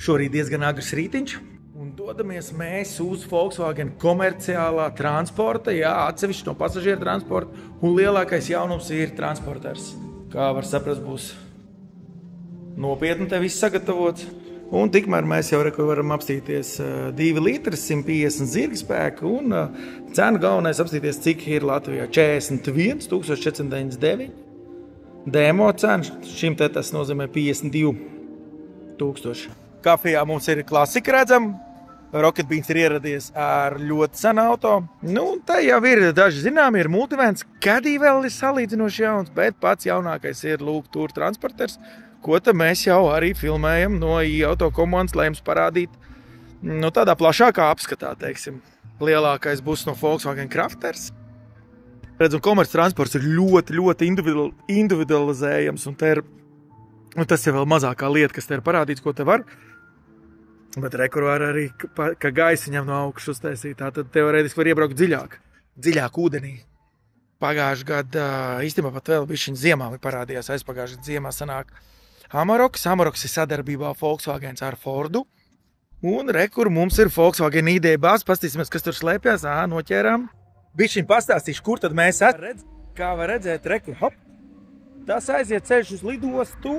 Šorīt diezgan agrs rītiņš. Un dodamies mēs uz Volkswagen komerciālā transporta, jā, atsevišķi no pasažieru transporta. Un lielākais jaunums ir transporters. Kā var saprast, būs nopietni te viss sagatavots. Un tikmēr mēs jau varam apstīties 2 litri, 150 zirgspēku un cenu galvenais apstīties, cik ir Latvijā 41 499. Demo cena, šim te tas nozīmē 52 000. Kafijā mums ir klasika redzama. Rocket Beans ir ieradies ar ļoti senu auto. Nu, tā jau ir daži zinām, ir multivens. Caddy vēl ir salīdzinoši jauns, bet pats jaunākais ir lūk Tour transporters, ko tad mēs jau arī filmējam no i-auto komandas, lai jums parādīt tādā plašākā apskatā, teiksim. Lielākais būs no Volkswagen Crafters. Redzam, komerc transports ir ļoti individualizējams, un tas ir vēl mazākā lieta, kas te ir parādīts, ko te var. Bet rekur var arī, ka gaisiņam no augšas uztaisīt, tātad teorētiski var iebraukt dziļāk ūdenī. Pagājuši gadu īstenībā pat vēl bišķiņ ziemā parādījās, aizpagājuši ziemā sanāk Amaroks. Amaroks ir sadarbībā Volkswagens ar Fordu. Un rekur mums ir Volkswagen ID bāze, pastīsimies, kas tur slēpjas, noķērām. Bišķiņ pastāstīšu, kur tad mēs esam. Kā var redzēt, rekur, hop, tas aiziet ceļš uz lidostu.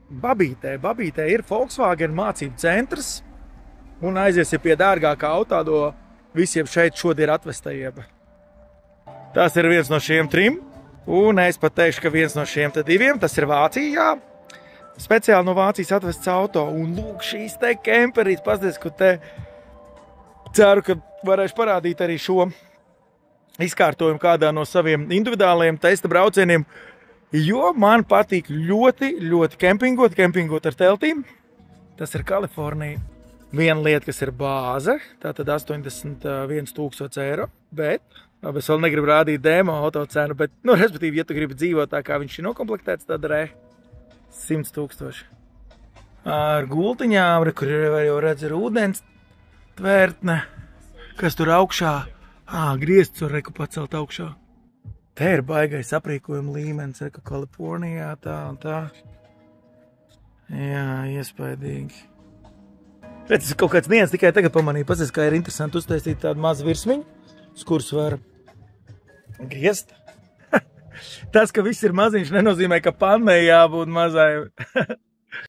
Babītē ir Volkswagen mācību centrs un aiziesim pie dārgākā autādo visiem šeit šodien atvestajiem. Tas ir viens no šiem 3, un es pat teikšu, ka viens no šiem 2, tas ir Vācijā. Speciāli no Vācijas atvests auto, un lūk šīs te kemperītes, pasties, ko te ceru, ka varēšu parādīt arī šo izkārtojumu kādā no saviem individuālajiem testa braucieniem. Jo man patīk ļoti kempingot ar teltīm. Tas ir Kalifornija. Viena lieta, kas ir bāze, tātad 81 000 eiro, bet es vēl negribu rādīt demo auto cenu, bet, respektīvi, ja tu gribi dzīvot tā, kā viņš ir nokomplektēts, tad 100 000. Ar gultiņām, kur jau redz ir ūdens tvērtne, kas tur augšā, griezts var pacelt augšā. Te ir baigais aprīkojuma līmenis, ka Kalifornijā tā un tā. Jā, iespaidīgi. Bet tas kaut kāds niens tikai tagad pamanīja. Pasies, kā ir interesanti uztaisīt tādu mazu virsmiņu, uz kuras var griezt. Tas, ka viss ir maziņš, nenozīmē, ka pannai jābūt mazai.